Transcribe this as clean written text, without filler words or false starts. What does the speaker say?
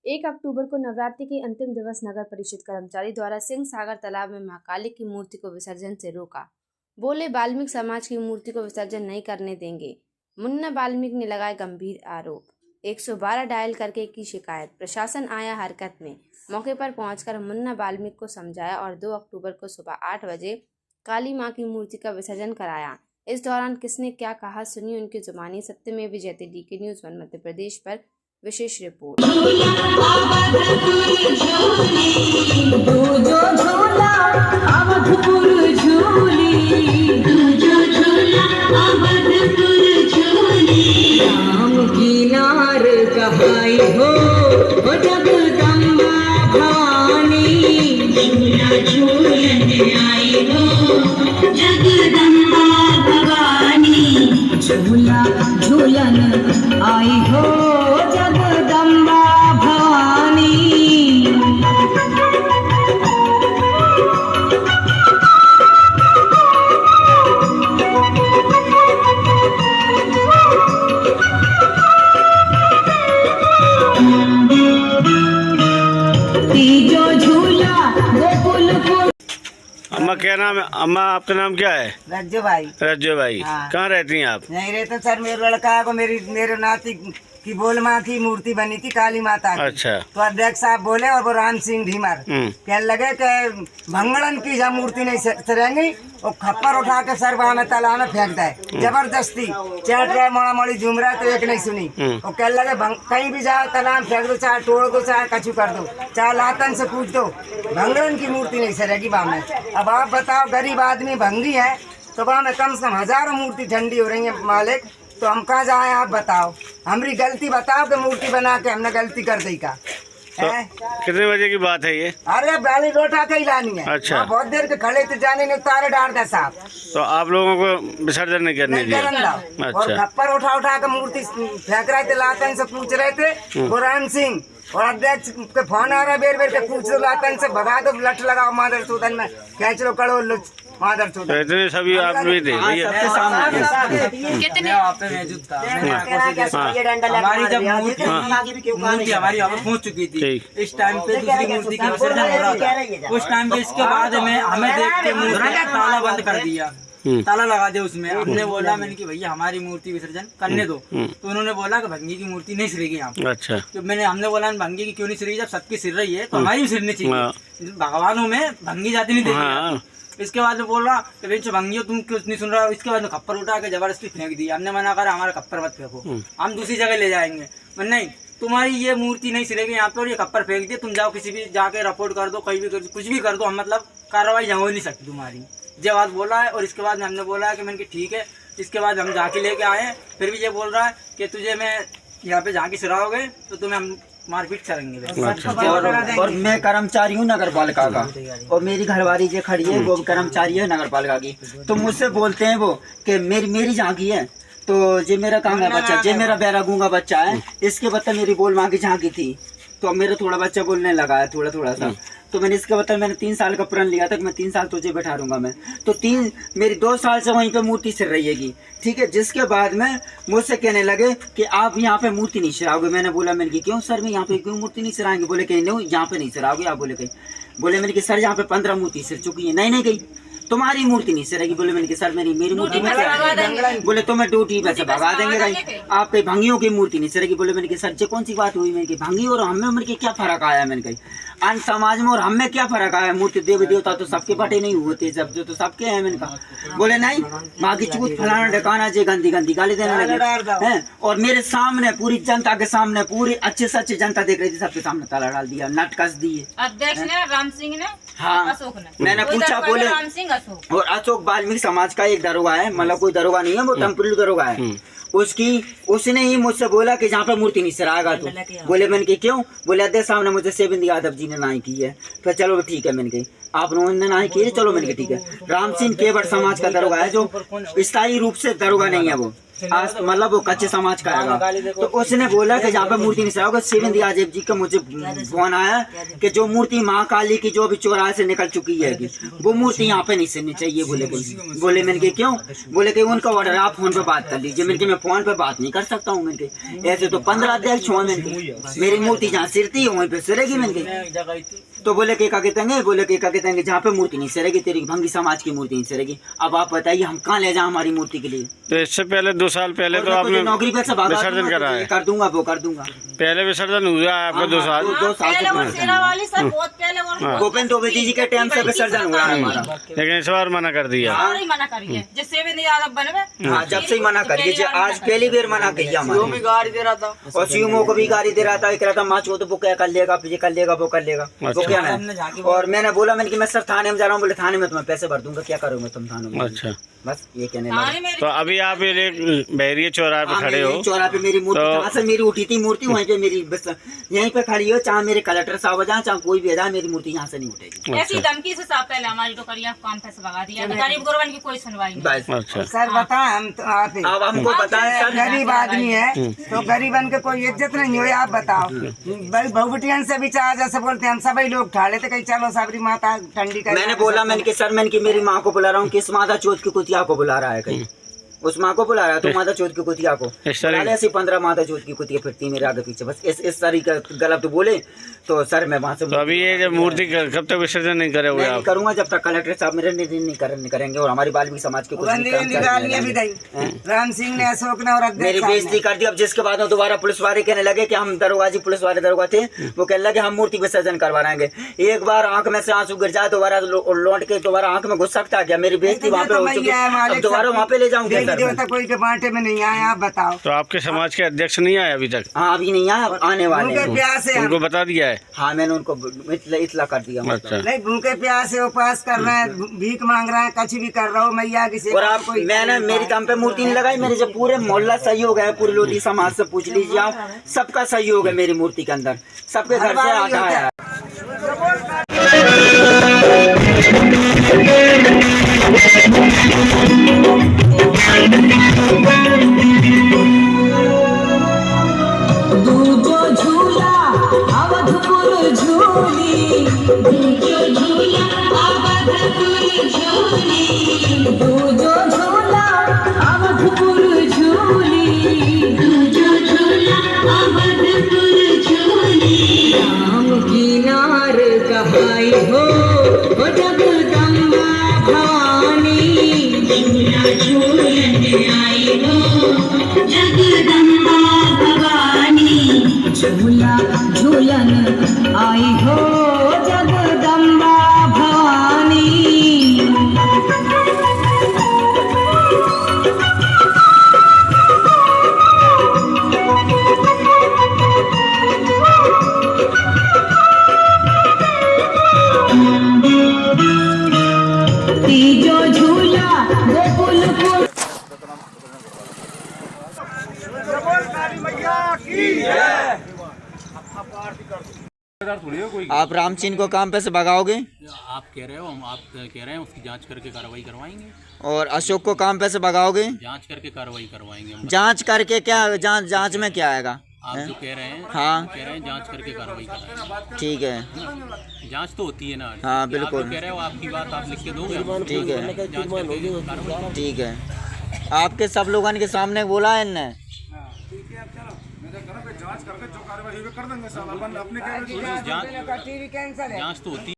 1 अक्टूबर को नवरात्रि के अंतिम दिवस नगर परिषद कर्मचारी द्वारा सिंह सागर तालाब में महाकाली की मूर्ति को विसर्जन से रोका। बोले वाल्मीकि समाज की मूर्ति को विसर्जन नहीं करने देंगे। मुन्ना वाल्मीकि ने लगाए गंभीर आरोप। 112 डायल करके की शिकायत। प्रशासन आया हरकत में। मौके पर पहुंचकर मुन्ना वाल्मीकि को समझाया और 2 अक्टूबर को सुबह 8 बजे काली मां की मूर्ति का विसर्जन कराया। इस दौरान किसने क्या कहा सुनिए उनकी जुबानी। सत्यमेव जयते, DK न्यूज़ 1 मध्य प्रदेश पर विशेष रिपोर्ट। झूला झूलन आई हो जगदम्बा भवानी। तीजो झूला गोकुल को। अम्मा क्या नाम है? अम्मा आपका नाम क्या है? रज्जू भाई। रज्जू भाई। हाँ। कहाँ रहती हैं आप? नहीं रहते सर, मेरे लड़का को मेरे नाती की बोल माँ की मूर्ति बनी थी काली माता की। अच्छा। तो अध्यक्ष साहब बोले और वो राम सिंह ढीमर कहने लगे कि भंगड़न की जब मूर्ति नहीं सरेंगी वो खप्पर उठा के सर वहाँ में तालाब में फेंक दे जबरदस्ती। चढ़ रहे मोड़ा मोड़ी झूम रहा तो एक नहीं सुनी। वो कहने लगे कहीं भी जाओ तालाब फेंक दो, चाहे तोड़ दो, चाहे कछु कर दो, चाहे लातन से पूछ दो, भंगड़न की मूर्ति नहीं सरेगी वहाँ में। अब आप बताओ, गरीब आदमी भंगी है तो वहाँ में कम से कम हजारों मूर्ति ठंडी हो रही है मालिक, तो हम कहाँ जाए आप बताओ। हमारी गलती बताओ कि मूर्ति बना के हमने गलती कर दी का। तो कितने बजे की बात है ये? अरे बैली रोटा के ही लानी है। अच्छा। बहुत देर के खड़े थे, जाने ने उतारे डाल दे साहब। तो आप लोगों को विसर्जन नहीं करने दिया? और अच्छा। खप्पर उठा के मूर्ति फेंक रहे थे, लातन से पूछ रहे थे वो राम सिंह। और अध्यक्ष के फोन आ रहा बेर बेर के पूछ दो, लातन से भगा दो, लठ लगाओ मादर चौधन में, कैच लो कड़ो मादर चौधन। तो इतने सभी आप भी थे? कितने आप पे मौजूद था। हमारी जब मूर्ति हमारी यहाँ पहुँच चुकी थी, इस टाइम पे दूसरी मूर्ति का विसर्जन हो रहा था। उस टाइम पे इसके बाद में हमें देख के मूर्ति ताला बंद कर दिया, ताला लगा दे उसमें। हमने बोला मैंने कि भैया हमारी मूर्ति विसर्जन करने दो, तो उन्होंने बोला कि भंगी की मूर्ति नहीं सिरेगी यहाँ पे। अच्छा। तो हमने बोला भंगी की क्यों नहीं सिरेगी, जब सबकी सिर रही है तो हमारी भी सिरनी चाहिए। भगवानों में भंगी जाती नहीं देगी। इसके बाद में बोल रहा कि बेंचो भंगी हो, तुम क्यों नहीं सुन रहा हो। इसके बाद में खप्पर उठा के जबरदस्ती फेंक दी। हमने मना करा हमारा खप्पर मत फेंको, हम दूसरी जगह ले जाएंगे। नहीं, तुम्हारी ये मूर्ति नहीं सिरेगी यहाँ पे और ये खप्पर फेंक दिए, तुम जाओ किसी भी जाके रिपोर्ट कर दो, कहीं भी कुछ भी कर दो, हम मतलब कार्रवाई हो नहीं सकती तुम्हारी। ये बात बोला है। और इसके बाद हमने बोला है कि मैंने ठीक है। इसके बाद हम जाके लेके आए, फिर भी ये बोल रहा है कि तुझे मैं यहाँ पे जाके सिराओगे तो तुम्हें हम मारपीट करेंगे। और मैं कर्मचारी हूँ नगर पालिका का, और मेरी घरवाली जो खड़ी है वो कर्मचारी है नगर पालिका की। तो मुझसे बोलते हैं वो कि मेरी झांकी है, तो ये मेरा कांगा बच्चा, ये मेरा बैरागूंगा बच्चा है, इसके बता मेरी बोल माँ की झांकी थी। तो मेरा थोड़ा बच्चा बोलने लगा है थोड़ा सा। तो मैंने इसका मतलब मैंने 3 साल का प्रण लिया था कि मैं 3 साल तुझे बैठा दूंगा मैं। तो मेरी 2 साल से वहीं पे मूर्ति सिर रही, ठीक है। जिसके बाद में मुझसे कहने लगे कि आप यहाँ पे मूर्ति नहीं सिराओगे। मैंने बोला मैंने कि क्यों सर, मैं यहाँ पे क्यों मूर्ति नहीं सिराएंगे? बोले कहीं नहीं यहाँ पे नहीं सिराओगे आप। बोले कहीं, बोले मैंने कि सर यहाँ पे 15 मूर्ति सिर चुकी है। नहीं कहीं तुम्हारी मूर्ति नहीं सिरेगी। बोले मैंने कि सर मेरी मूर्ति में, बोले तो मैं ड्यूटी पे से भगा देंगे कहीं, आप कहीं भंगियों की मूर्ति नहीं सिरेगी। बोले मैंने कि सर कौन सी बात हुई? मैंने कि भंगी और हमें उम्र के क्या फर्क आया? मैंने कही अन्य समाज में और हमें क्या फर्क आया? मूर्ति देवी देवता तो सबके बटे नहीं हुए, सब जो तो सबके हैं। मैंने कहा बोले नहीं, माँ की चूत फलाना ढकाना जे गंदी गाली देने लगे हैं। और मेरे सामने पूरी जनता के सामने, पूरी अच्छे से अच्छी जनता देख रही थी, सबके सामने ताला डाल दिया, नट कस दिए अध्यक्ष ने, राम सिंह ने, हाँ अशोक ने। मैंने पूछा, बोले और अशोक वाल्मीकि समाज का एक दरोगा है, मतलब कोई दरोगा नहीं है, वो टेम्पररी दरोगा है। उसने ही मुझसे बोला कि जहाँ पे मूर्ति नहीं सराएगा तो। बोले मैंने कि क्यों? बोले अध्यक्ष साहब ने मुझे सेबिंद यादव जी ने नाई की है। तो चलो ठीक है। मैंने कही आप लोगों ने नाई की है, चलो। मैंने कहा ठीक है। राम सिंह केवट समाज का दरोगा है, जो स्थायी रूप से दरोगा नहीं है वो, आज मतलब वो कच्चे समाज का है। तो उसने बोला कि जहाँ पे मूर्ति नहीं सराओगे, शिवेंद्र यादव जी का मुझे फोन आया कि जो मूर्ति महाकाली की जो अभी चौराहे से निकल चुकी है वो मूर्ति यहाँ पे नहीं सिरनी चाहिए। बोले मैंने कि क्यों? बोले कि उनका ऑर्डर आप फोन पे बात कर लीजिए। मैंने कि मैं फोन पे बात नहीं कर सकता हूँ। मैंने कि ऐसे तो 15 अध्यक्ष हुए, मेरी मूर्ति जहाँ सिरती है वहीं पे सिरेगी। मैंने तो बोले कि क्या कहते हैं, बोले कि क्या कहते हैं जहाँ पे मूर्ति नहीं सिरेगी, तेरी भंगी समाज की मूर्ति नहीं सिरेगी। अब आप बताइए हम कहाँ ले जाए हमारी मूर्ति के लिए? तो इससे पहले 2 साल पहले तो आपने नौकरी पे विसर्जन करा है। कर दूंगा वो कर दूंगा। पहले विसर्जन हुआ है आपका 2 साल? 2 साल गोविंद द्विवेदी जी के टाइम से विसर्जन हुआ है हमारा, लेकिन इस बार मना कर दिया। हाँ जब से ही मना करिए, आज पहली बार मना किया हमारे। गाड़ी दे रहा था और सीएमओ को भी गाड़ी दे रहा था, कह रहा था माँ चो तो वो क्या कर लेगा, ये कर लेगा वो कर लेगा, वो क्या है। और मैंने बोला मैंने कि मैं सर थाने में जा रहा हूँ। बोले थाने में तुम्हें पैसे भर दूंगा, क्या करूँगा तुम थाने में? अच्छा, बस ये कहने लगा। तो अभी आप ये बहरिया चौराहे पे खड़े हो। चौराहे पे मेरी मूर्ति जहाँ से मेरी उठी थी मूर्ति वहीं पे मेरी बस यहीं पे खड़ी हो, चाहे मेरे कलेक्टर साहब जाए चाहे कोई भी जाए, मेरी मूर्ति यहाँ से नहीं उठेगी। ऐसी धमकी से साहब पहले हमारी तो करिए काम पैसे भगा दिया, गरीब गुरबन की कोई सुनवाई नहीं। अच्छा, सर बताएं हम तो आप अब हमको बताएं सर, गरीब आदमी है तो गरीबन के कोई इज्जत नहीं हुई। आप बताओ भाई बहुबटियन से भी चाह जैसे बोलते हैं हम सभी लोग ठाड़े थे कहीं चलो सबरी माता ठंडी कर। मैंने बोला मैंने कि सर मैंने कि मेरी माँ को बुला रहा हूँ, किस माता चौथ की कुतिया को बुला रहा है कहीं? उस माँ को बुला रहा है तो माता चौथ की कुतिया को ऐसी 15 माता चौथ की कुतिया फिरती मेरे आगे पीछे, बस इस तरीके गलत तो बोले तो सर मैं वहाँ से। तो अभी ये जब मूर्ति कब तक विसर्जन नहीं करे हुए आप? करूंगा जब तक कलेक्टर साहब मेरे निर्णय नहीं करेंगे। और हमारी बाल्मीकि समाज के कुछ राम सिंह ने अशोक ने और मेरी बेइज्जती कर दी। अब जिसके बाद में दोबारा पुलिस वाले कहने लगे कि हम दरोगा जी पुलिस वाले दरोगा थे, वो कहने लगे हम मूर्ति विसर्जन करवाएंगे। एक बार आंख में से आंसू गिर जाए दोबारा लौट के दोबारा आंख में घुस सकता है क्या? मेरी बेइज्जती वहाँ पे हो चुकी है, अब दोबारा वहाँ पे ले जाऊंगा। कोई के बांटे में नहीं आया। आप बताओ। तो आपके समाज के अध्यक्ष नहीं आए अभी तक? हाँ अभी नहीं आया, आने वाले हैं। प्यास है उनको बता दिया है? हाँ मैंने उनको इतला कर दिया। अच्छा, नहीं भूखे प्यास से उपवास कर रहे हैं, भीख मांग रहे हैं, कुछ भी कर रहा हूँ मैया की सेवा। और आप मैंने मेरी दम पे मूर्ति नहीं लगाई, मेरे जब पूरे मोहल्ला सहयोग है, पूरे लोधी समाज से पूछ लीजिए आप, सबका सहयोग है मेरी मूर्ति के अंदर, सबके घर से आता है। दूजो झूला अवधपुर झूली, दूजो झूला अवधपुर झूली, दूजो झूला अवधपुर झूली, दूजो झूला अवधपुर झूली। राम की नार कहाई हो जगदम्बा भवानी, झूला झूलन आई हो जगदम्बा भवानी, झूला झूलन आई हो जगदम्बा भवानी। तीजो झूला गोकुलपुर। आप रामचीन को काम पे से भगाओगे? आप कह रहे हो, हम आप कह रहे हैं उसकी जांच करके कार्रवाई करवाएंगे। और अशोक को काम पे से भगाओगे? जांच करके कार्रवाई करवाएंगे हम। जांच करके क्या? जांच में क्या आएगा? आप जो कह रहे हैं, हाँ कह रहे हैं जांच करके कार्रवाई कराएंगे। ठीक है, जांच तो होती है ना। हाँ बिल्कुल। आप कह रहे हो आपकी बात आप लिख के दोगे? ठीक है जांच करके कार्रवाई। ठीक है, आपके सब लोगों के सामने बोला है इनने। जांच तो होती